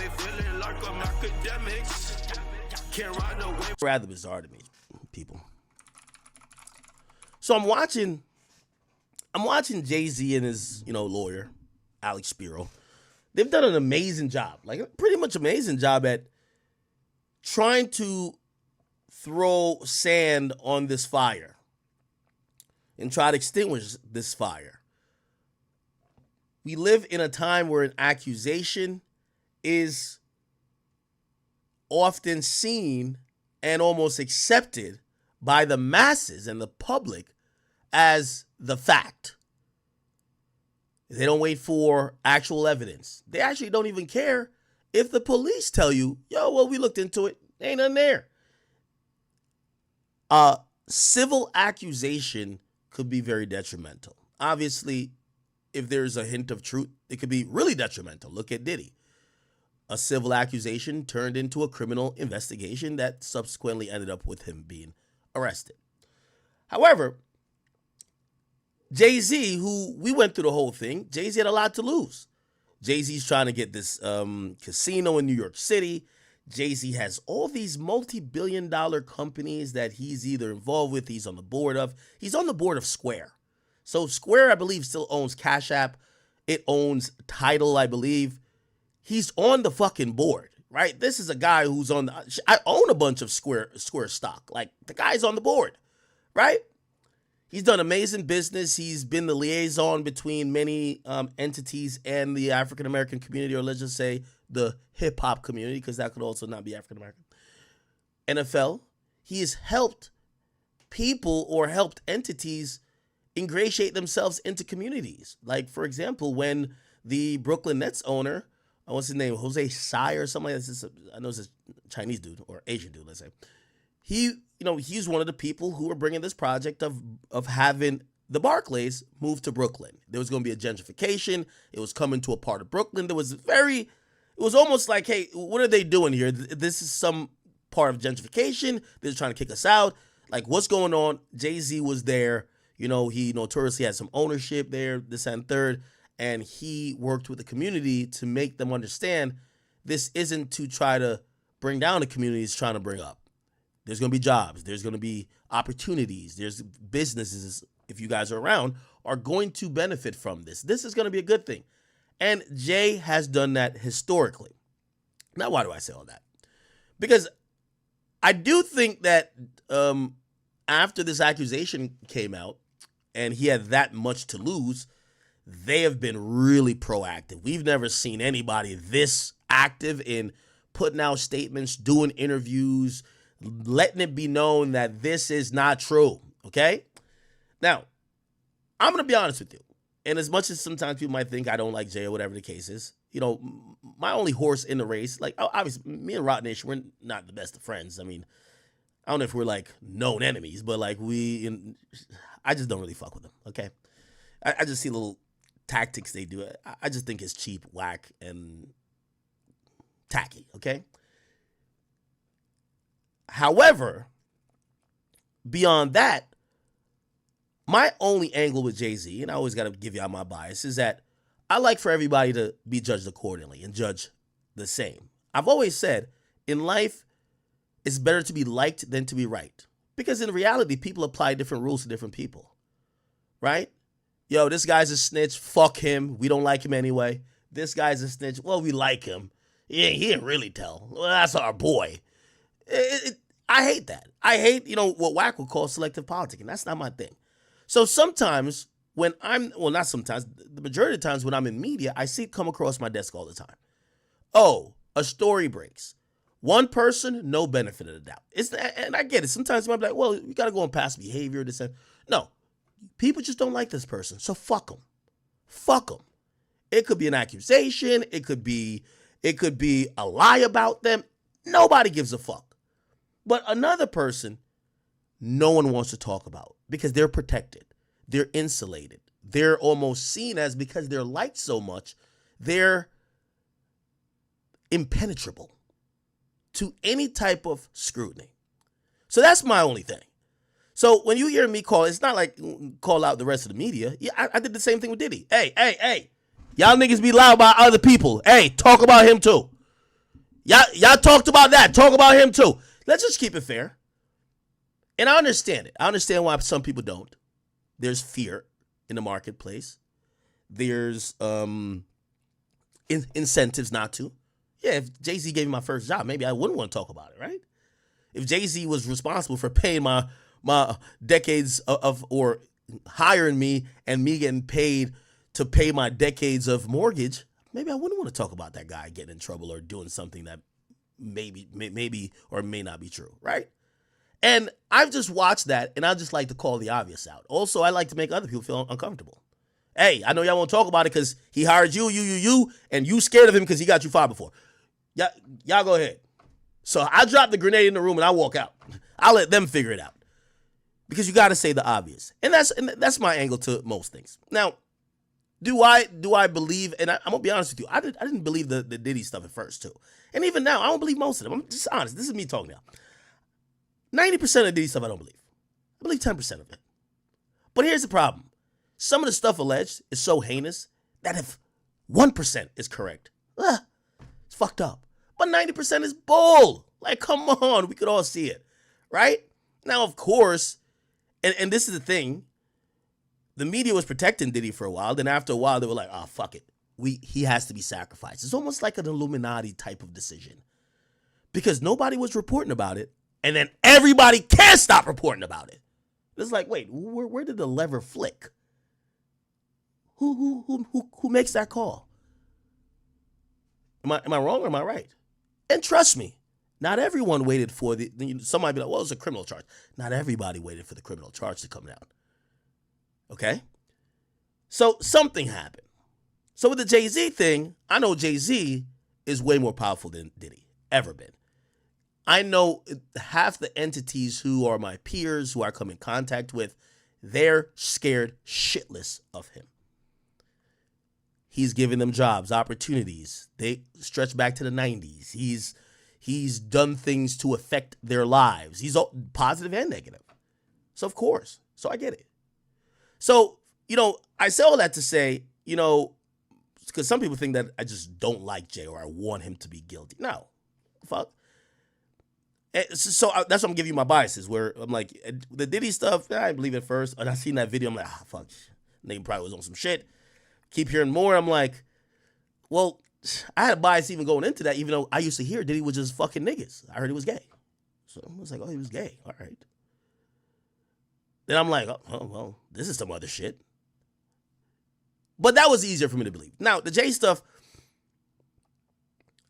feeling like I'm Akademiks. Can't ride away. Rather bizarre to me, people. So I'm watching Jay-Z and his, lawyer, Alex Spiro. They've done an amazing job, like a pretty much amazing job at trying to throw sand on this fire and try to extinguish this fire. We live in a time where an accusation is often seen and almost accepted by the masses and the public as the fact. They don't wait for actual evidence. They actually don't even care if the police tell you, we looked into it. Ain't nothing there. Civil accusation could be very detrimental. Obviously, if there's a hint of truth, it could be really detrimental. Look at Diddy. A civil accusation turned into a criminal investigation that subsequently ended up with him being arrested. However, Jay-Z, who we went through the whole thing, Jay-Z had a lot to lose. Jay-Z's trying to get this casino in New York City. Jay-Z has all these multi-billion-dollar companies that he's either involved with, he's on the board of. He's on the board of Square. So Square, I believe, still owns Cash App. It owns Tidal, I believe. He's on the fucking board, right? This is a guy who's on I own a bunch of Square stock. Like, the guy's on the board, right? He's done amazing business. He's been the liaison between many entities and the African-American community, or let's just say the hip-hop community, because that could also not be African-American. NFL, he has helped people or helped entities ingratiate themselves into communities. Like, for example, when the Brooklyn Nets owner, what's his name, Jose Tsai or something like that, I know it's a Chinese dude or Asian dude, let's say. He's one of the people who are bringing this project of having the Barclays move to Brooklyn. There was going to be a gentrification. It was coming to a part of Brooklyn. It was almost like, hey, what are they doing here? This is some part of gentrification. They're trying to kick us out. Like, what's going on? Jay-Z was there. He notoriously had some ownership there, this and third. And he worked with the community to make them understand this isn't to try to bring down the community, it's trying to bring up. There's going to be jobs. There's going to be opportunities. There's businesses, if you guys are around, are going to benefit from this. This is going to be a good thing. And Jay has done that historically. Now, why do I say all that? Because I do think that after this accusation came out and he had that much to lose, they have been really proactive. We've never seen anybody this active in putting out statements, doing interviews, letting it be known that this is not true, okay? Now, I'm going to be honest with you. And as much as sometimes people might think I don't like Jay or whatever the case is, my only horse in the race, like, obviously, me and Rock Nation, we're not the best of friends. I mean, I don't know if we're, like, known enemies, but, like, I just don't really fuck with them, okay? I just see little tactics they do. I just think it's cheap, whack, and tacky, okay? However, beyond that, my only angle with Jay-Z, and I always got to give y'all my bias, is that I like for everybody to be judged accordingly and judge the same. I've always said, in life, it's better to be liked than to be right. Because in reality, people apply different rules to different people, right? This guy's a snitch, fuck him, we don't like him anyway. This guy's a snitch, well, we like him. He didn't really tell. Well, that's our boy. I hate that. I hate, what Wack would call selective politicking. That's not my thing. So sometimes when not sometimes, the majority of the times when I'm in media, I see it come across my desk all the time. Oh, a story breaks. One person, no benefit of the doubt. And I get it. Sometimes you might be like, well, you got to go on past behavior. This and no, people just don't like this person. So fuck them. Fuck them. It could be an accusation. It could be a lie about them. Nobody gives a fuck. But another person, no one wants to talk about because they're protected. They're insulated. They're almost seen as, because they're liked so much, they're impenetrable to any type of scrutiny. So that's my only thing. So when you hear me it's not like call out the rest of the media. Yeah, I did the same thing with Diddy. Hey. Y'all niggas be loud about other people. Hey, talk about him too. Y'all talked about that. Talk about him too. Let's just keep it fair. And I understand it. I understand why some people don't. There's fear in the marketplace. There's incentives not to. Yeah, if Jay-Z gave me my first job, maybe I wouldn't want to talk about it, right? If Jay-Z was responsible for paying my decades of or hiring me and me getting paid to pay my decades of mortgage, maybe I wouldn't want to talk about that guy getting in trouble or doing something that maybe or may not be true, right? And I've just watched that, and I just like to call the obvious out. Also, I like to make other people feel uncomfortable. Hey, I know y'all won't talk about it because he hired you, and you scared of him because he got you fired before. Y'all go ahead. So I drop the grenade in the room and I walk out. I'll let them figure it out. Because you got to say the obvious. And that's my angle to most things. Now, do I believe, and I'm going to be honest with you, I didn't believe the Diddy stuff at first too. And even now, I don't believe most of them. I'm just honest. This is me talking now. 90% of Diddy stuff I don't believe. I believe 10% of it. But here's the problem. Some of the stuff alleged is so heinous that if 1% is correct, it's fucked up. But 90% is bull. Like, come on, we could all see it, right? Now, of course, and this is the thing, the media was protecting Diddy for a while. Then after a while, they were like, oh, fuck it. He has to be sacrificed. It's almost like an Illuminati type of decision. Because nobody was reporting about it, and then everybody can't stop reporting about it. It's like, wait, where did the lever flick? Who makes that call? Am I wrong or am I right? And trust me, not everyone waited for some might be like, well, it's a criminal charge. Not everybody waited for the criminal charge to come down. Okay? So something happened. So with the Jay-Z thing, I know Jay-Z is way more powerful than Diddy, ever been. I know half the entities who are my peers, who I come in contact with, they're scared shitless of him. He's giving them jobs, opportunities. They stretch back to the 90s. He's done things to affect their lives. He's positive and negative. So, of course. So, I get it. So, I say all that to say, because some people think that I just don't like Jay or I want him to be guilty. No. Fuck. So that's what I'm giving you my biases, where I'm like, the Diddy stuff, I didn't believe it first. And I seen that video, I'm like, fuck. Nigga probably was on some shit. Keep hearing more. I'm like, well, I had a bias even going into that, even though I used to hear Diddy was just fucking niggas. I heard he was gay. So I was like, oh, he was gay. All right. Then I'm like, oh, well, this is some other shit. But that was easier for me to believe. Now, the Jay stuff,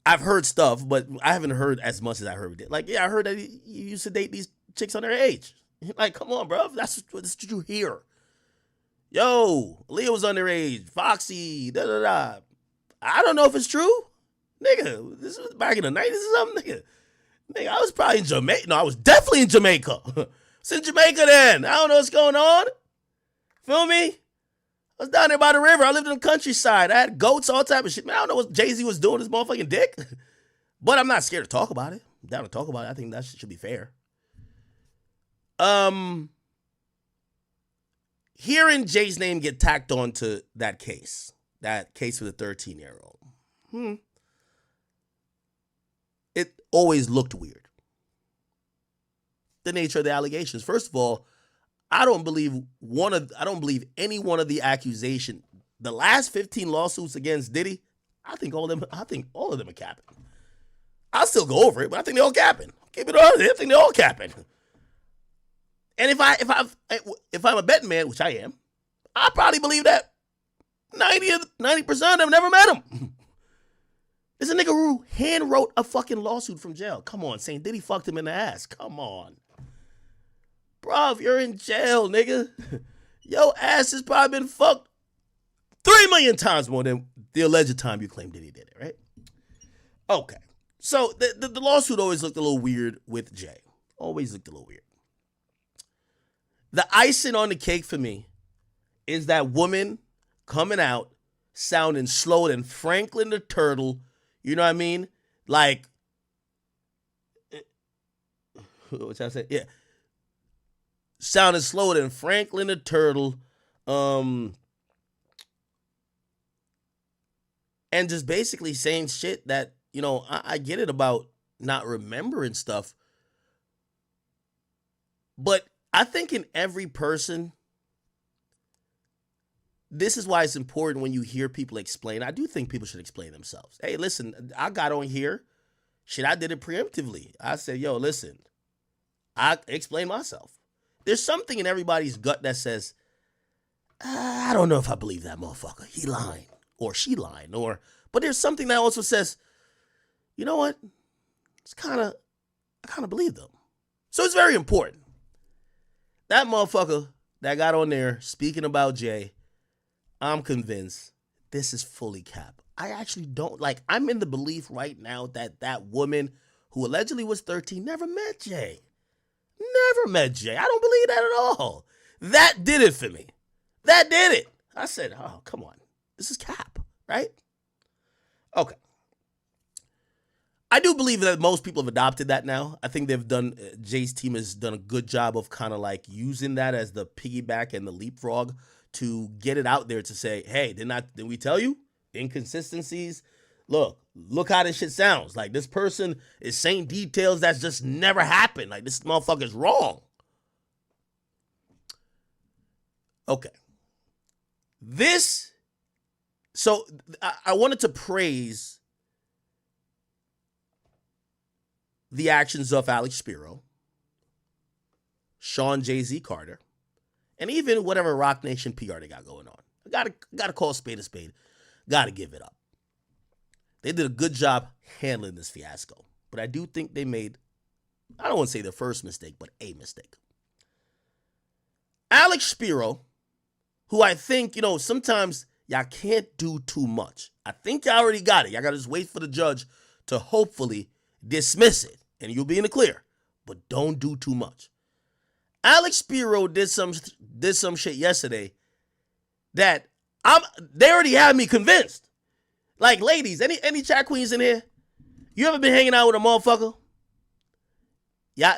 I've heard stuff, but I haven't heard as much as I heard it. Like, yeah, I heard that he used to date these chicks under age. Like, come on, bro. That's what you hear. Yo, Leah was underage. Foxy, da-da-da. I don't know if it's true. Nigga, this was back in the 90s or something. Nigga, I was probably in Jamaica. No, I was definitely in Jamaica. I was in Jamaica then. I don't know what's going on. Feel me? I was down there by the river. I lived in the countryside. I had goats, all type of shit. Man, I don't know what Jay-Z was doing, his motherfucking dick. But I'm not scared to talk about it. I'm down to talk about it. I think that should be fair. Hearing Jay's name get tacked on to that case with a 13-year-old, it always looked weird. The nature of the allegations. First of all, I don't believe any one of the accusation. The last 15 lawsuits against Diddy, I think all of them are capping. I'll still go over it, but I think they're all capping. Keep it on. I think they're all capping. And if I'm a betting man, which I am, I probably believe that 90% of them never met him. There's a nigga who hand wrote a fucking lawsuit from jail. Come on, saying Diddy fucked him in the ass. Come on. Bruv, you're in jail, nigga. Your ass has probably been fucked 3 million times more than the alleged time you claim Diddy did it, right? Okay. So the lawsuit always looked a little weird with Jay. Always looked a little weird. The icing on the cake for me is that woman coming out sounding slow than Franklin the Turtle. You know what I mean? Like, what's I say? Yeah. Sounding slower than Franklin the Turtle. And just basically saying shit that, I get it about not remembering stuff, but I think in every person, this is why it's important when you hear people explain. I do think people should explain themselves. Hey, listen, I got on here. Shit, I did it preemptively. I said, yo, listen, I explained myself. There's something in everybody's gut that says, I don't know if I believe that motherfucker. He lying or she lying, but there's something that also says, you know what? I kind of believe them. So it's very important. That motherfucker that got on there speaking about Jay, I'm convinced this is fully cap. I actually don't I'm in the belief right now that that woman who allegedly was 13 never met Jay. Never met Jay. I don't believe that at all. That did it for me. That did it. I said, oh, come on. This is cap, right? Okay. I do believe that most people have adopted that now. I think Jay's team has done a good job of kind of using that as the piggyback and the leapfrog to get it out there to say, hey, didn't we tell you? Inconsistencies. Look how this shit sounds. This person is saying details that's just never happened. This motherfucker's wrong. Okay. So I wanted to praise the actions of Alex Spiro, Sean Jay-Z Carter, and even whatever Rock Nation PR they got going on. I gotta call a spade a spade. Gotta give it up. They did a good job handling this fiasco. But I do think they made, I don't want to say the first mistake, but a mistake. Alex Spiro, who I think, sometimes y'all can't do too much. I think y'all already got it. Y'all got to just wait for the judge to hopefully dismiss it, and you'll be in the clear. But don't do too much. Alex Spiro did some shit yesterday that they already had me convinced. Ladies, any chat queens in here? You ever been hanging out with a motherfucker? Yeah,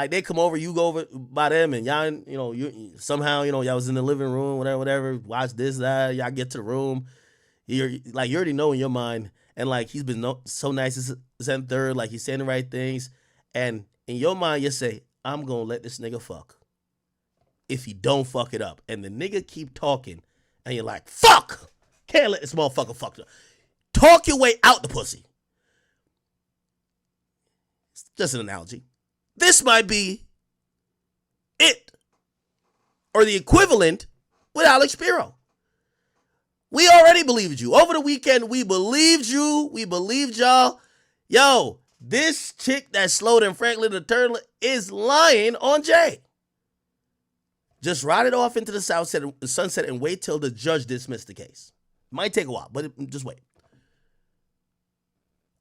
they come over, you go over by them, and y'all, you somehow, y'all was in the living room, whatever, watch this, that, y'all get to the room. You already know in your mind, and he's been so nice, this and third, he's saying the right things, and in your mind, you say, I'm gonna let this nigga fuck if he don't fuck it up. And the nigga keep talking, and you're like, fuck! Can't let this motherfucker fuck it up. Talk your way out the pussy. It's just an analogy. This might be it. Or the equivalent with Alex Spiro. We already believed you. Over the weekend, we believed you. We believed y'all. Yo, this chick that slowed in Franklin the Turtle is lying on Jay. Just ride it off into the sunset and wait till the judge dismisses the case. Might take a while, but just wait.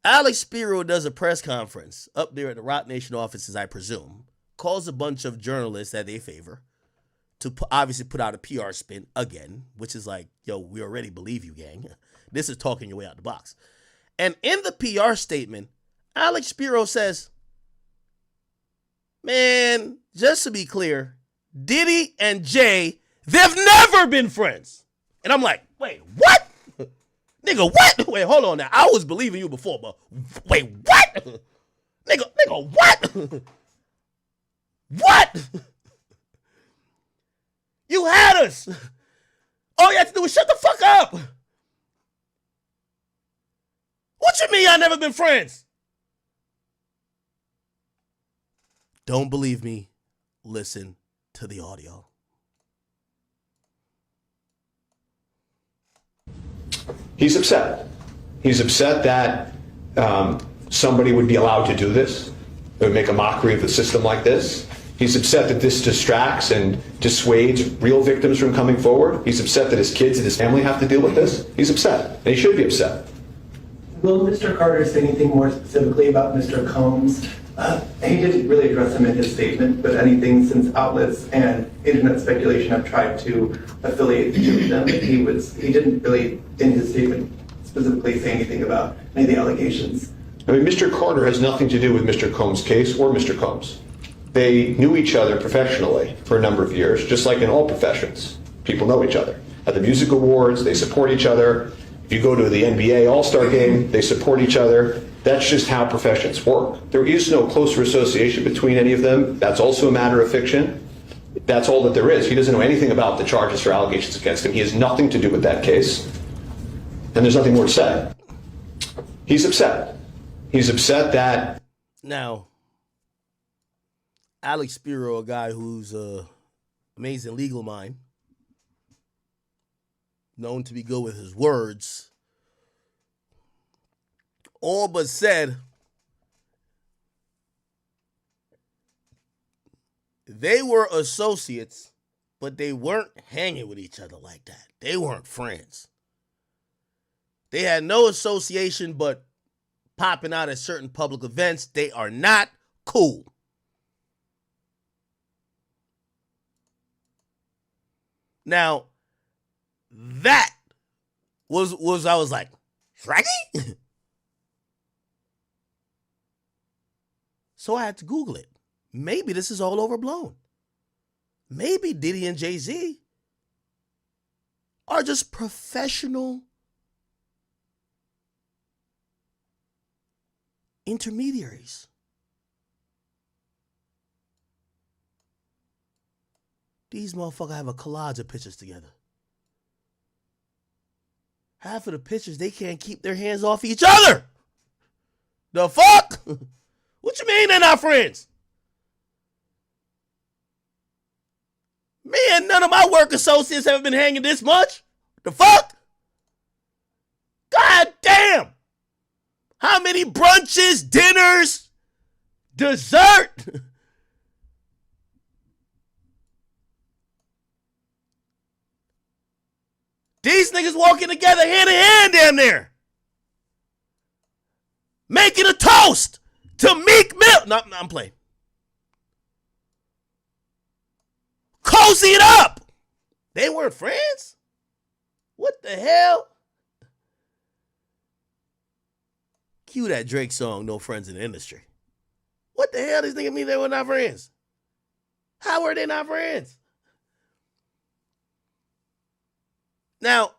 Alex Spiro does a press conference up there at the Rock Nation offices, I presume, calls a bunch of journalists that they favor to obviously put out a PR spin again, which is yo, we already believe you, gang. This is talking your way out the box. And in the PR statement, Alex Spiro says, man, just to be clear, Diddy and Jay, they've never been friends. And I'm like, wait, what? Nigga, what? Wait, hold on now. I was believing you before, but wait, what? Nigga, what? What? You had us. All you had to do was shut the fuck up. What you mean y'all never been friends? Don't believe me? Listen to the audio. He's upset. He's upset that somebody would be allowed to do this. They would make a mockery of the system like this. He's upset that this distracts and dissuades real victims from coming forward. He's upset that his kids and his family have to deal with this. He's upset, and he should be upset. Will Mr. Carter say anything more specifically about Mr. Combs? He didn't really address him in his statement, but anything since outlets and internet speculation have tried to affiliate with them, he didn't really, in his statement, specifically say anything about any of the allegations. I mean, Mr. Carter has nothing to do with Mr. Combs' case or Mr. Combs. They knew each other professionally for a number of years, just like in all professions. People know each other. At the music awards, they support each other. If you go to the NBA All-Star game, they support each other. That's just how professions work. There is no closer association between any of them. That's also a matter of fiction. That's all that there is. He doesn't know anything about the charges or allegations against him. He has nothing to do with that case. And there's nothing more to say. He's upset. He's upset that... Now, Alex Spiro, a guy who's an amazing legal mind, known to be good with his words, all but said they were associates, but they weren't hanging with each other like that. They weren't friends. They had no association but popping out at certain public events. They are not cool. Now, that was I was like, Shraggy? So I had to Google it. Maybe this is all overblown. Maybe Diddy and Jay-Z are just professional intermediaries. These motherfuckers have a collage of pictures together. Half of the pictures, they can't keep their hands off each other. The fuck? What you mean they're not friends? Me and none of my work associates have been hanging this much. The fuck? God damn. How many brunches, dinners, dessert? These niggas walking together hand in hand down there. Making a toast to Meek Mill. No, I'm playing. Cozy it up. They weren't friends? What the hell? Cue that Drake song, No Friends in the Industry. What the hell? These niggas mean they were not friends? How were they not friends? Now,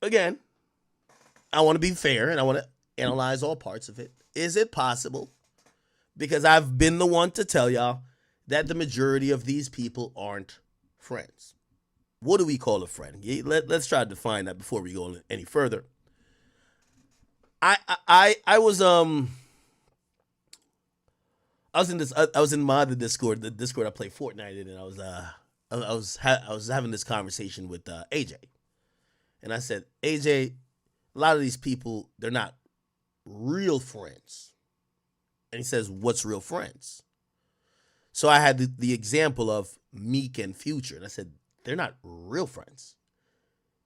again, I want to be fair and I want to analyze all parts of it. Is it possible? Because I've been the one to tell y'all that the majority of these people aren't friends. What do we call a friend? Let's try to define that before we go any further. I was in my other Discord, the Discord I play Fortnite in, and I was having this conversation with AJ, and I said, AJ, a lot of these people, they're not real friends. And he says, what's real friends? So I had the example of Meek and Future, and I said, they're not real friends.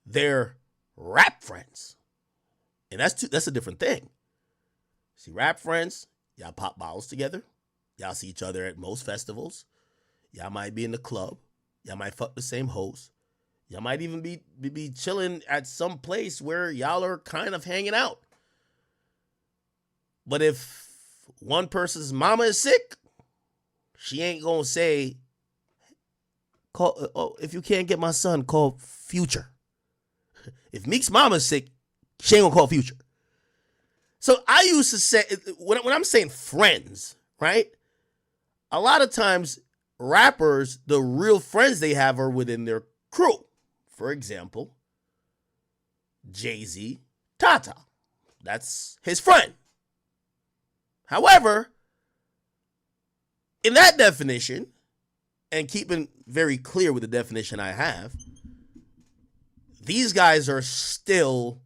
They're rap friends. And that's a different thing. See, rap friends, y'all pop bottles together. Y'all see each other at most festivals. Y'all might be in the club. Y'all might fuck the same host. Y'all might even be chilling at some place where y'all are kind of hanging out. But if one person's mama is sick, she ain't gonna say, if you can't get my son, call Future. If Meek's mama's sick, she ain't gonna call Future. So I used to say, when I'm saying friends, right? A lot of times, rappers, the real friends they have are within their crew. For example, Jay-Z, Tata. That's his friend. However, in that definition, and keeping very clear with the definition I have, these guys are still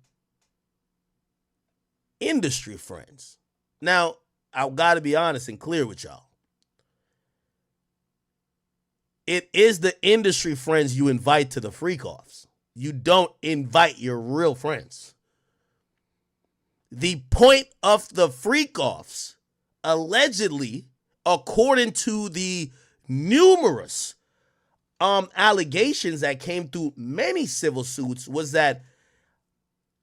industry friends. Now, I've got to be honest and clear with y'all. It is the industry friends you invite to the freak-offs. You don't invite your real friends. The point of the freak-offs, allegedly, according to the numerous allegations that came through many civil suits, was that,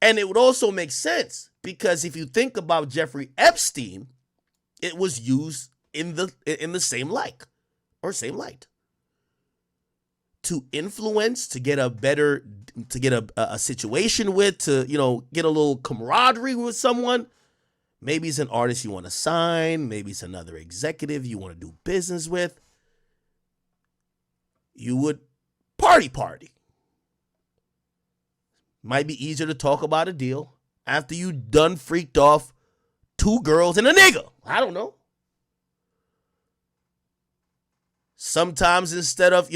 and it would also make sense, because if you think about Jeffrey Epstein, it was used in the same light. To influence, to get a situation with, to, get a little camaraderie with someone. Maybe it's an artist you want to sign. Maybe it's another executive you want to do business with. You would party. Might be easier to talk about a deal after you done freaked off 2 girls and a nigga. I don't know. Sometimes instead of,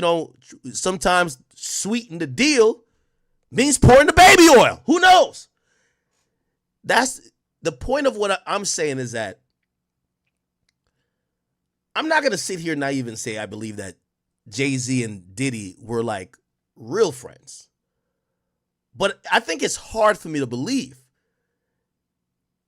sometimes sweeten the deal means pouring the baby oil. Who knows? That's the point of what I'm saying, is that I'm not going to sit here naive and say I believe that Jay-Z and Diddy were like real friends. But I think it's hard for me to believe.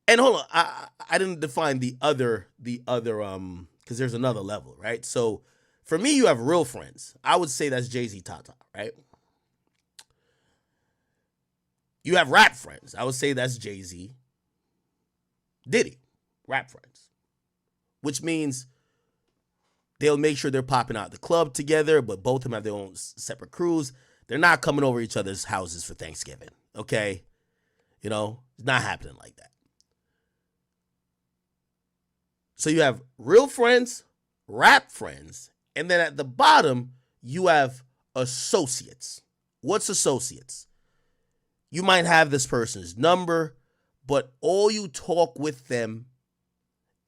And hold on, I didn't define the other, because there's another level, right? So for me, you have real friends. I would say that's Jay-Z, Tata, right? You have rap friends. I would say that's Jay-Z, Diddy, rap friends. Which means they'll make sure they're popping out the club together, but both of them have their own separate crews. They're not coming over each other's houses for Thanksgiving, okay? It's not happening like that. So you have real friends, rap friends, and then at the bottom, you have associates. What's associates? You might have this person's number, but all you talk with them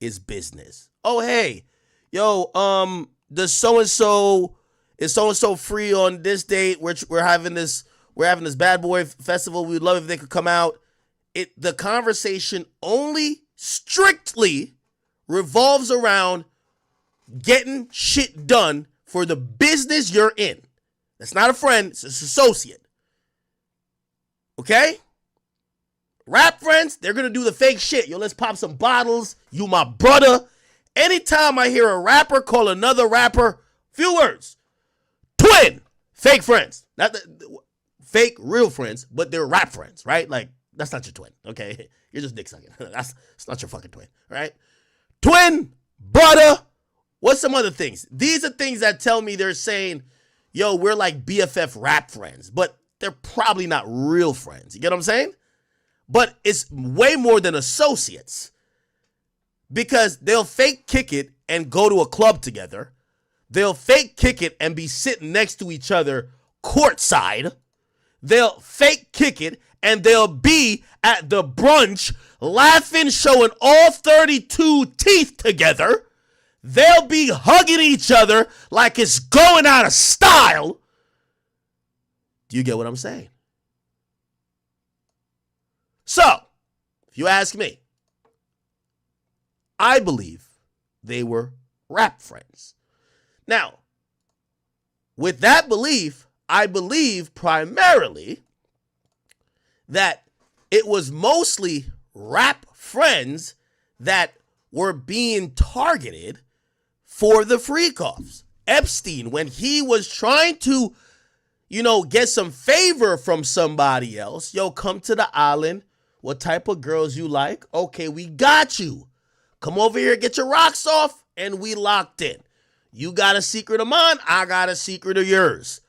is business. Oh, hey, yo, does so-and-so, is so-and-so free on this date? We're having this bad boy festival. We'd love if they could come out. The conversation only strictly revolves around getting shit done for the business you're in. That's not a friend, it's an associate. Okay? Rap friends, they're gonna do the fake shit. Yo, let's pop some bottles. You my brother. Anytime I hear a rapper call another rapper, few words. Twin. Fake friends. Not fake real friends, but they're rap friends, right? Like, that's not your twin, okay? You're just dick sucking. It's not your fucking twin, right? Twin, brother, what's some other things? These are things that tell me they're saying, yo, we're like BFF rap friends, but they're probably not real friends. You get what I'm saying? But it's way more than associates, because they'll fake kick it and go to a club together. They'll fake kick it and be sitting next to each other courtside. They'll fake kick it and they'll be at the brunch laughing, showing all 32 teeth together. They'll be hugging each other like it's going out of style. Do you get what I'm saying? So, if you ask me, I believe they were rap friends. Now, with that belief, I believe primarily that it was mostly rap friends that were being targeted for the freak-offs. Epstein, when he was trying to, get some favor from somebody else, yo, come to the island. What type of girls you like? Okay, we got you. Come over here, get your rocks off, and we locked in. You got a secret of mine, I got a secret of yours.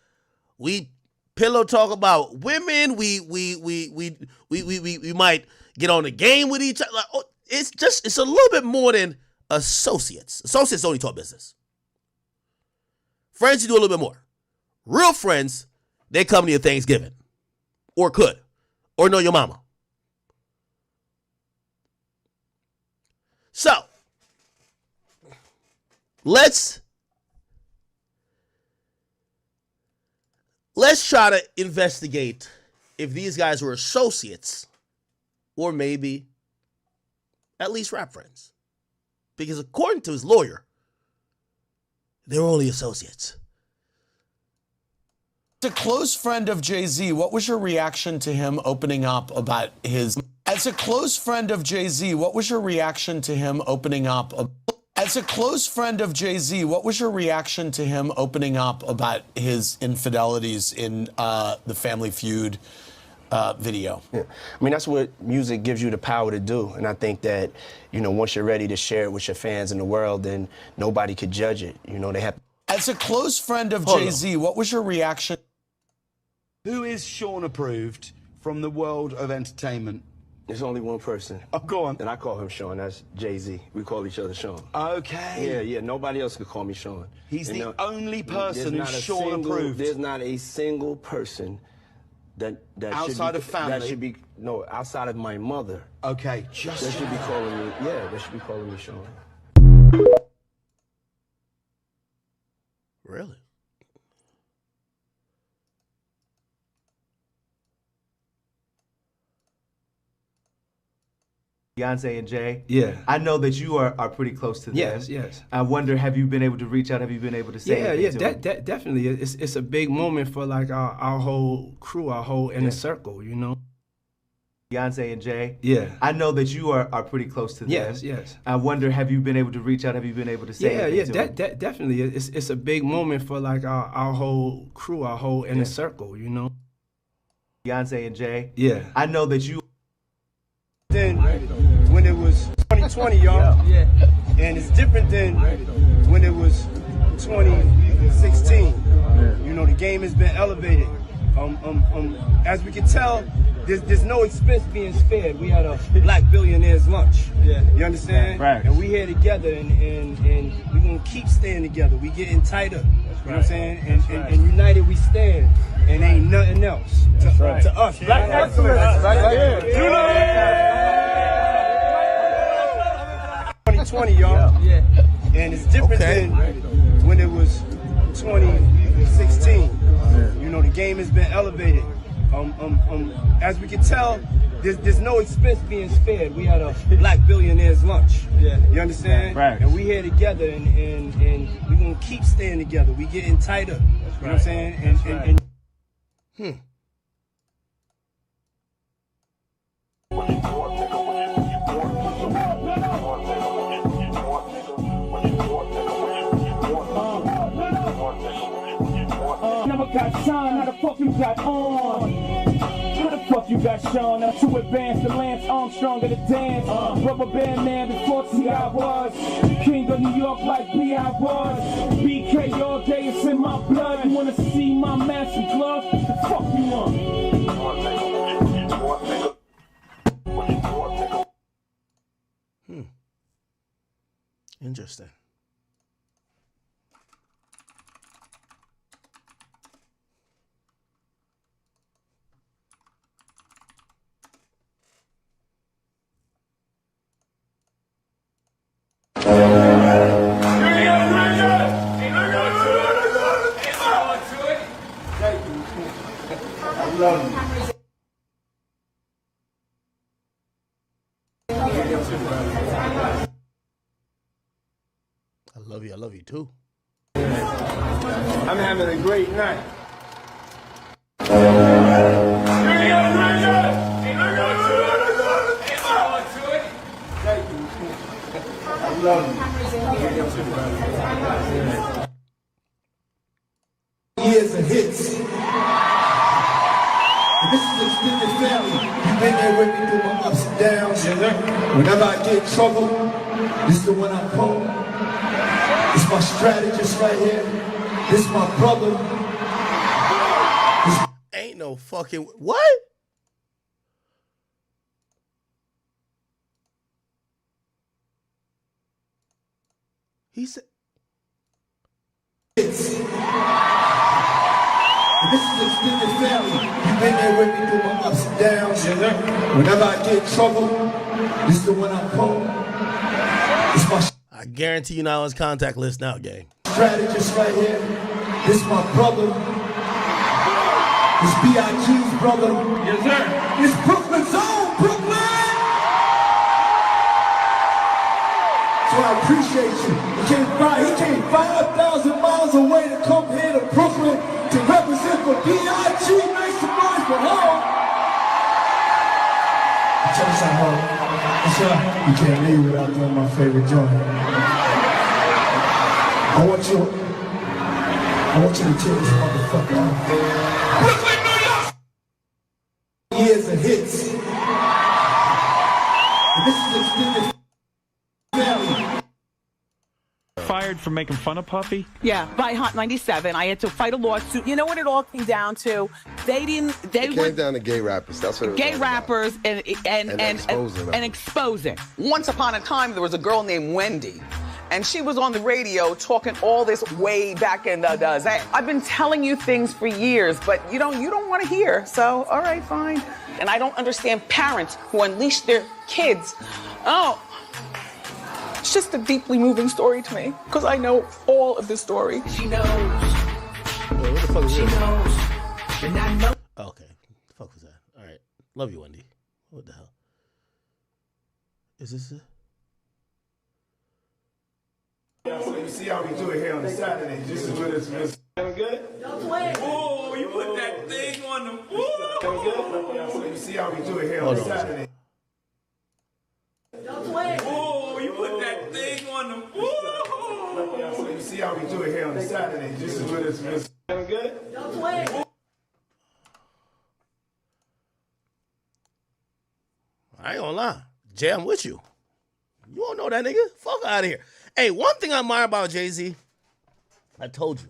We pillow talk about women. We might get on the game with each other. It's a little bit more than associates. Associates only talk business. Friends, you do a little bit more. Real friends, they come to your Thanksgiving, or could, or know your mama. So, let's try to investigate if these guys were associates or maybe at least rap friends. Because according to his lawyer, they were only associates. As a close friend of Jay-Z, what was your reaction to him opening up about his... As a close friend of Jay-Z, what was your reaction to him opening up... As a close friend of Jay-Z, what was your reaction to him opening up about his infidelities in the Family Feud video? Yeah. I mean, that's what music gives you the power to do. And I think that, once you're ready to share it with your fans in the world, then nobody could judge it. They have... As a close friend of Jay-Z, what was your reaction? Who is Sean approved from the world of entertainment? There's only one person. Oh, go on. And I call him Sean. That's Jay-Z. We call each other Sean. Okay. Yeah. Nobody else could call me Sean. He's And the only person there's who's not a Sean single- approved. There's not a single person that Outside should of be, family? that should be outside of my mother. Okay, just They should be calling me. Yeah, they should be calling me Sean. Really? Beyonce and Jay. Yeah. I know that you are pretty close to them. Yes. I wonder, have you been able to reach out? Have you been able to say anything to them? Definitely. It's a big moment for like our whole crew, our whole inner circle, you know? Beyonce and Jay. Yeah. I know that you are pretty close to them. Yes. I wonder, have you been able to reach out? Have you been able to say anything to them? Definitely. It's a big moment for like our whole crew, our whole inner circle, you know? Beyonce and Jay. Yeah. I know that you. Than when it was 2020, y'all. Yeah. And it's different than when it was 2016. You know, the game has been elevated. As we can tell, there's no expense being spared. We had a black billionaire's lunch. Yeah. You understand? Right. And we here together, and we're gonna keep staying together. We getting tighter. You know what I'm saying? And united we stand. And ain't nothing else to us. Black excellence. Right here. 2020, y'all. Yeah. And it's different than when it was 2016. You know, the game has been elevated. As we can tell, there's no expense being spared. We had a black billionaire's lunch. Yeah. You understand? Right. And we here together, and we're gonna keep staying together. We getting tighter. You know what I'm saying? And Never got shine, how the fuck you got on? How the fuck you got Sean? I'm too advanced, the Lance Armstrong of the dance. Rubber band man before T.I. was. King of New York like B.I. was. BK all day, it's in my blood. You wanna see my massive glove? The fuck you want? Interesting. I love you too. I'm having a great night. Years of hits. And this is extended family. You've been there with me through my ups and downs. Whenever I get in trouble, this is the one I call. It's my strategist right here. This is my brother. Ain't no fucking what? He said. And this is extended family. You've been there with me through my ups and downs. Whenever I get in trouble, this is the one I call. It's my I guarantee you now on his contact list now, gang. strategist right here. This is my brother. It's B.I.G's brother. Yes, sir. It's Brooklyn's own Brooklyn. So I appreciate you. He came 5,000 miles away to come here to Brooklyn to represent for B.I.G. Make some noise for home. Tell us how hard. You can't leave without doing my favorite joint. I want you to take this motherfucker out. Brooklyn, New York! Years of hits. And this is extended family. Fire fired for making fun of Puffy? Yeah, by Hot 97. I had to fight a lawsuit. You know what it all came down to? It came down to gay rappers. That's what it was. Gay rappers and exposing. Once upon a time, there was a girl named Wendy. And she was on the radio talking all this way back in the day. I've been telling you things for years, but you don't want to hear. So, all right, fine. And I don't understand parents who unleash their kids. Oh, it's just a deeply moving story to me because I know all of the story. She knows. What the fuck is this? And I know. Okay, what the fuck was that? All right, love you, Wendy. What the hell? Is this it? So you see how we do it here on the Saturday. This is what it's feeling good. Oh, you put that thing on the. Feeling good. So you see how we do it here on the Saturday. Oh, you put that thing on the. So you see how we do it here on the Saturday. This is what it's feeling good. I ain't gonna lie. Jay, I'm with you. You don't know that nigga? Fuck out of here. Hey, one thing I admire about Jay-Z, I told you,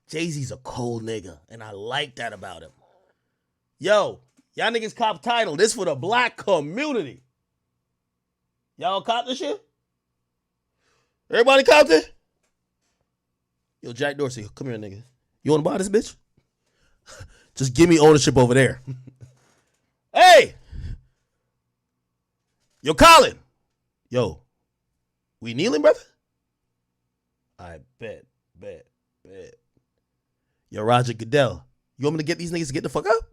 Jay-Z's a cold nigga, and I like that about him. Yo, y'all niggas cop title. This for the black community. Y'all cop this shit? Everybody copped it? Yo, Jack Dorsey, come here, nigga. You wanna buy this bitch? Just give me ownership over there. Hey! Yo, Colin. Yo, we kneeling, brother? I bet. Yo, Roger Goodell, you want me to get these niggas to get the fuck up?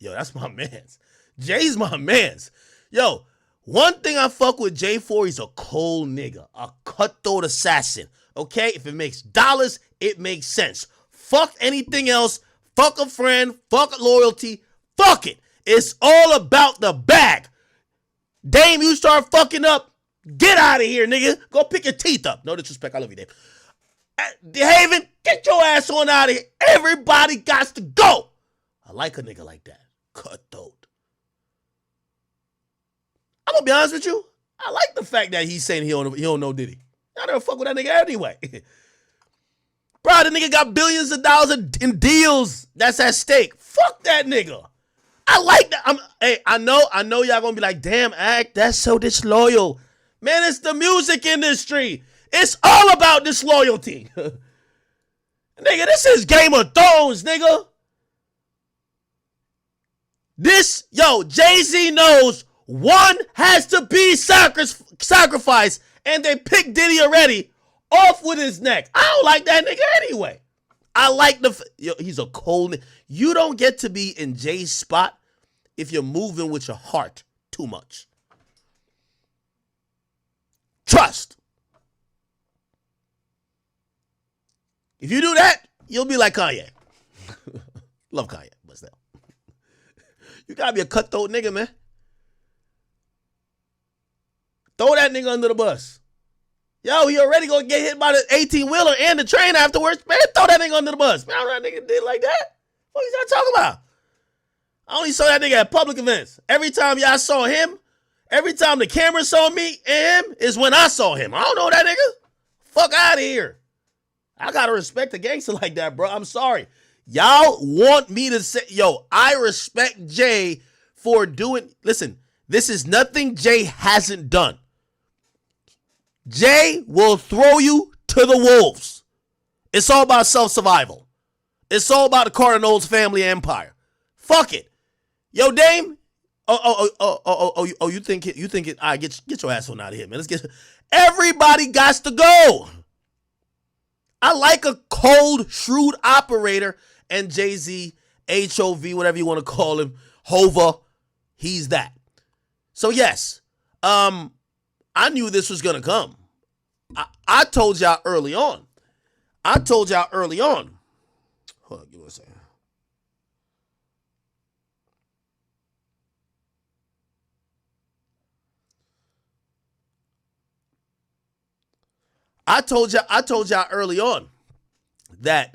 Yo, that's my mans. Jay's my mans. Yo, one thing I fuck with Jay for, he's a cold nigga, a cutthroat assassin. Okay, if it makes dollars, it makes sense. Fuck anything else. Fuck a friend. Fuck loyalty. Fuck it. It's all about the bag. Dame, you start fucking up, get out of here, nigga. Go pick your teeth up. No disrespect, I love you, Dame. DeHaven, get your ass on out of here. Everybody got to go. I like a nigga like that. Cutthroat. I'm gonna be honest with you. I like the fact that he's saying he don't know Diddy. I never fuck with that nigga anyway. Bro, the nigga got billions of dollars in deals that's at stake. Fuck that nigga. I like that. Hey, I know y'all gonna be like, damn, Act, that's so disloyal. Man, it's the music industry. It's all about disloyalty. Nigga, this is Game of Thrones, nigga. Jay-Z knows one has to be sacrificed, and they picked Diddy already off with his neck. I don't like that nigga anyway. I like he's a cold. You don't get to be in Jay's spot if you're moving with your heart too much. Trust. If you do that, you'll be like Kanye. Love Kanye, but still. You gotta be a cutthroat nigga, man. Throw that nigga under the bus. Yo, he already gonna get hit by the 18-wheeler and the train afterwards. Man, throw that nigga under the bus. Man, that nigga did like that. What is that talking about? I only saw that nigga at public events. Every time y'all saw him, every time the camera saw me and him is when I saw him. I don't know that nigga. Fuck out of here. I gotta respect a gangster like that, bro. I'm sorry. Y'all want me to say, yo, I respect Jay for doing, listen, this is nothing Jay hasn't done. Jay will throw you to the wolves. It's all about self-survival. It's all about the Cardinals family empire. Fuck it. Yo, Dame. You think it. All right, get your ass on out of here, man. Let's get. Everybody got to go. I like a cold, shrewd operator, and Jay-Z, HOV, whatever you want to call him, Hova, he's that. So yes, I knew this was gonna come. I told y'all early on. Hold on, give me a second. I told y'all early on that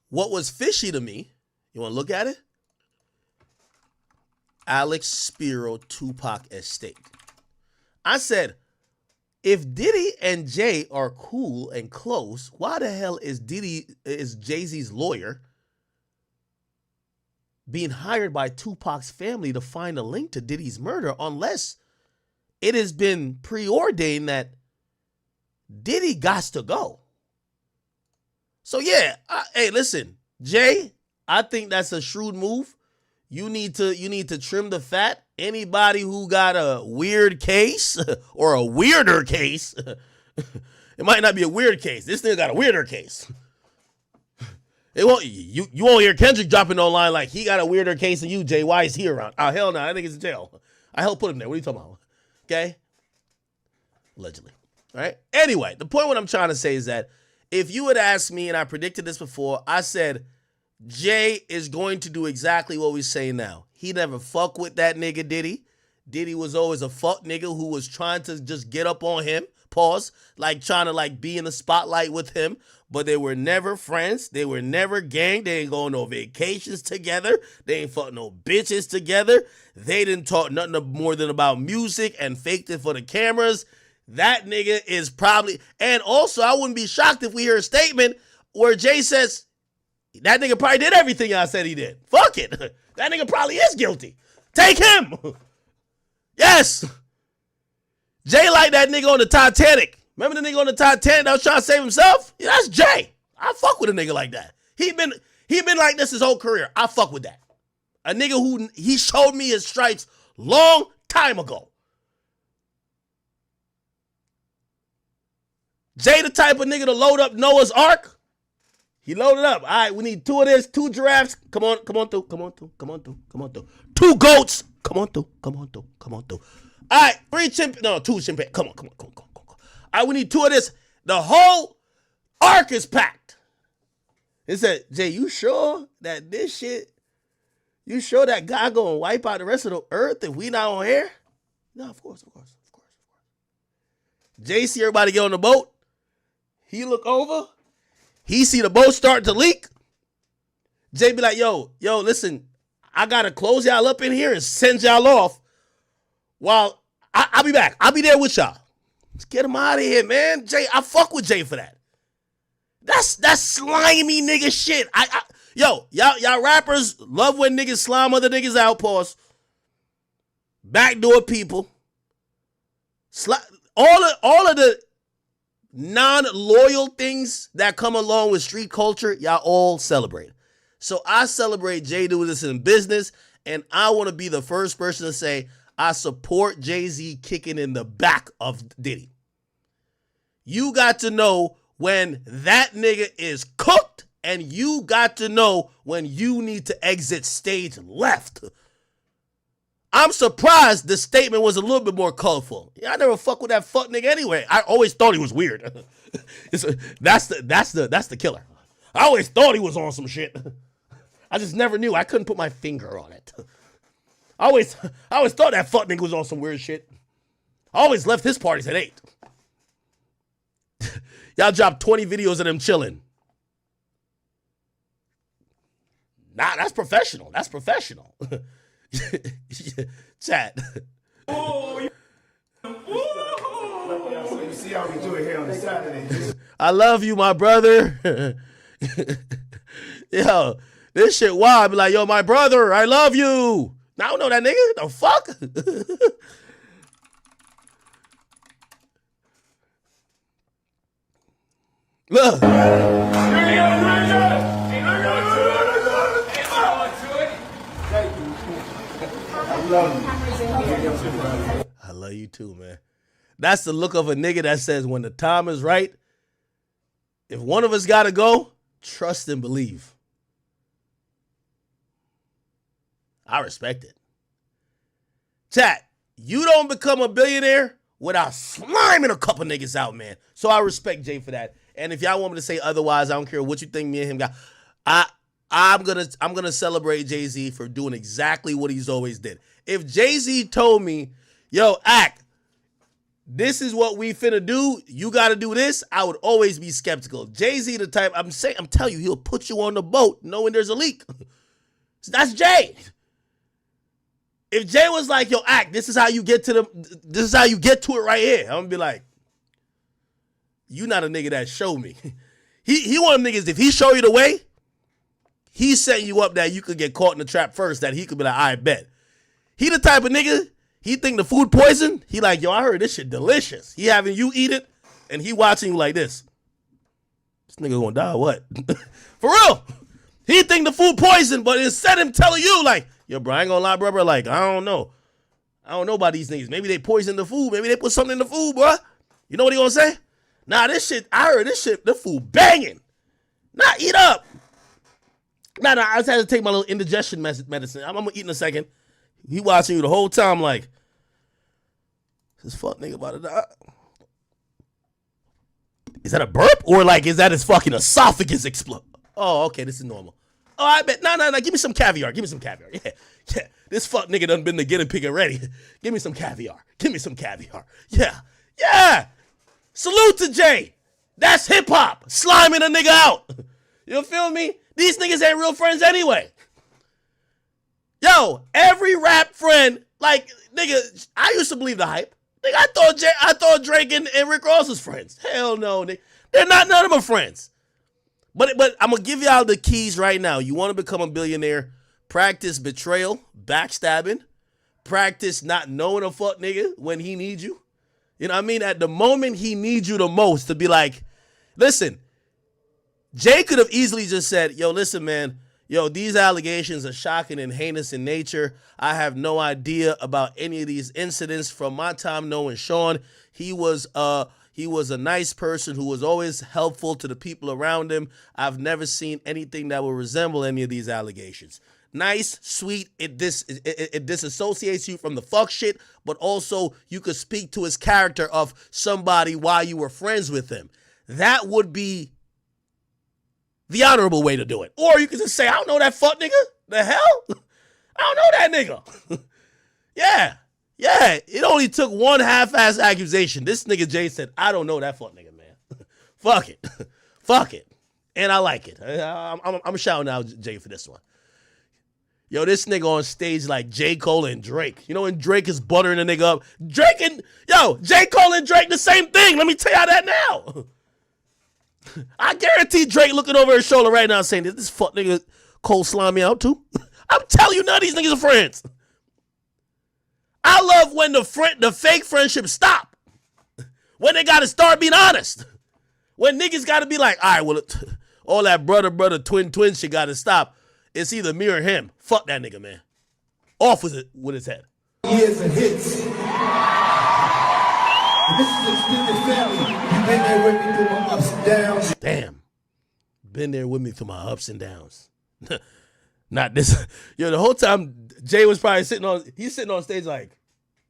what was fishy to me, you want to look at it? Alex Spiro Tupac estate. I said, If Diddy and Jay are cool and close, why the hell is Jay-Z's lawyer being hired by Tupac's family to find a link to Diddy's murder unless it has been preordained that Diddy gots to go? So yeah, hey, listen, Jay, I think that's a shrewd move. You need to trim the fat. Anybody who got a weird case or a weirder case, it might not be a weird case. This nigga got a weirder case. It won't, you won't hear Kendrick dropping online like he got a weirder case than you, Jay. Why is he around? Oh, hell no, I think it's in jail. I helped put him there. What are you talking about? Okay? Allegedly. All right? Anyway, the point what I'm trying to say is that if you had asked me, and I predicted this before, I said Jay is going to do exactly what we say now. He never fuck with that nigga Diddy. Diddy was always a fuck nigga who was trying to just get up on him, pause, like trying to like be in the spotlight with him, but they were never friends. They were never gang. They ain't go on no vacations together. They ain't fuck no bitches together. They didn't talk nothing more than about music and faked it for the cameras. That nigga is probably, and also I wouldn't be shocked if we hear a statement where Jay says, that nigga probably did everything I said he did. Fuck it. That nigga probably is guilty. Take him. Yes. Jay like that nigga on the Titanic. Remember the nigga on the Titanic that was trying to save himself? Yeah, that's Jay. I fuck with a nigga like that. He been like this his whole career. I fuck with that. A nigga who he showed me his stripes long time ago. Jay the type of nigga to load up Noah's Ark. He loaded up. All right, we need 2 of this, 2 giraffes. Come on through. 2 goats. Come on through. All right, 2 chimpanzees. Come on. All right, we need 2 of this. The whole ark is packed. It said, Jay, you sure that this shit, you sure that God gonna wipe out the rest of the earth if we not on here? No, of course. Jay see everybody get on the boat. He look over. He see the boat start to leak. Jay be like, yo, listen, I got to close y'all up in here and send y'all off while I'll be back. I'll be there with y'all. Let's get him out of here, man. Jay, I fuck with Jay for that. That's slimy nigga shit. Y'all rappers love when niggas slime other niggas out, pause. Backdoor people. All of the non-loyal things that come along with street culture, y'all all celebrate. So I celebrate Jay doing this in business, and I want to be the first person to say I support Jay-Z kicking in the back of Diddy. You got to know when that nigga is cooked, and you got to know when you need to exit stage left. I'm surprised the statement was a little bit more colorful. Yeah, I never fuck with that fuck nigga anyway. I always thought he was weird. That's the killer. I always thought he was on some shit. I just never knew. I couldn't put my finger on it. I always thought that fuck nigga was on some weird shit. I always left his parties at 8. Y'all dropped 20 videos of them chilling. Nah, that's professional. Chat. You see how we do it here on the Saturday. I love you, my brother. Yo, this shit wild. I be like, yo, my brother, I love you. Now I don't know that nigga. The fuck? Look. I love you too, man. That's the look of a nigga that says when the time is right, if one of us gotta go, trust and believe. I respect it. Chat, you don't become a billionaire without sliming a couple niggas out, man. So I respect Jay for that. And if y'all want me to say otherwise, I don't care what you think me and him got. I'm gonna celebrate Jay-Z for doing exactly what he's always did. If Jay-Z told me, yo, this is what we finna do, you gotta do this, I would always be skeptical. Jay-Z the type, I'm telling you, he'll put you on the boat knowing there's a leak. That's Jay. If Jay was like, yo, this is how you get to it right here, I'm gonna be like, you not a nigga that show me. He one of them niggas, if he show you the way, he's setting you up that you could get caught in the trap first, that he could be like, I bet. He the type of nigga, he think the food poison, he like, yo, I heard this shit delicious. He having you eat it, and he watching you like this. This nigga gonna die or what? For real. He think the food poison, but instead of him telling you like, yo, bro, I ain't gonna lie, bro, like, I don't know. I don't know about these niggas. Maybe they poisoned the food. Maybe they put something in the food, bro. You know what he gonna say? Nah, this shit, I heard this shit, the food banging. Nah, eat up. Nah, I just had to take my little indigestion medicine. I'm gonna eat in a second. He watching you the whole time like, this fuck nigga about to die. Is that a burp? Or like, is that his fucking esophagus explode? Oh, okay, this is normal. Oh, I bet. No, give me some caviar. Give me some caviar. Yeah. This fuck nigga done been to get and pick already. Give me some caviar. Give me some caviar. Yeah. Salute to Jay. That's hip hop. Sliming a nigga out. You feel me? These niggas ain't real friends anyway. Yo, every rap friend, like, nigga, I used to believe the hype. Nigga, I thought Drake and Rick Ross was friends. Hell no, nigga. They're not, none of them are friends. But I'm going to give y'all the keys right now. You want to become a billionaire, practice betrayal, backstabbing, practice not knowing a fuck nigga when he needs you. You know what I mean? At the moment he needs you the most, to be like, listen, Jay could have easily just said, yo, listen, man, yo, these allegations are shocking and heinous in nature. I have no idea about any of these incidents. From my time knowing Sean, he was a nice person who was always helpful to the people around him. I've never seen anything that will resemble any of these allegations. Nice, sweet, it disassociates you from the fuck shit, but also you could speak to his character of somebody while you were friends with him. That would be the honorable way to do it. Or you could just say, I don't know that fuck nigga. The hell? I don't know that nigga. Yeah. It only took one half-ass accusation. This nigga Jay said, I don't know that fuck nigga, man. Fuck it. And I like it. I'm shouting out Jay for this one. Yo, this nigga on stage like J. Cole and Drake. You know when Drake is buttering a nigga up? J. Cole and Drake the same thing. Let me tell y'all that now. I guarantee Drake looking over his shoulder right now saying, this fuck nigga Cole slime me out too? I'm telling you, none of these niggas are friends. I love when the fake friendships stop. When they gotta start being honest. When niggas gotta be like, all right, well, all that brother, twin shit gotta stop. It's either me or him. Fuck that nigga, man. Off with his head. Years and hits. And this is extended family. You've been there with me through my ups and downs. Damn. Been there with me through my ups and downs. Not this. Yo, the whole time Jay was probably sitting on stage like,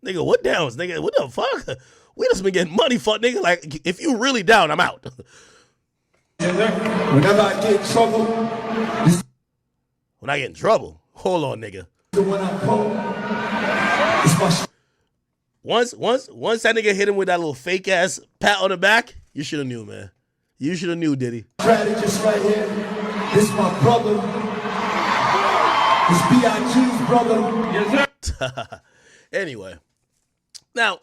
nigga, what downs? Nigga, what the fuck? We just been getting money, fuck nigga. Like, if you really down, I'm out. Whenever I get in trouble, when I get in trouble, hold on, nigga. When I'm home, it's my once that nigga hit him with that little fake ass pat on the back, you should have knew, man. You should have knew, Diddy. strategist right here. This is my brother. This B.I.G's brother. Anyway, now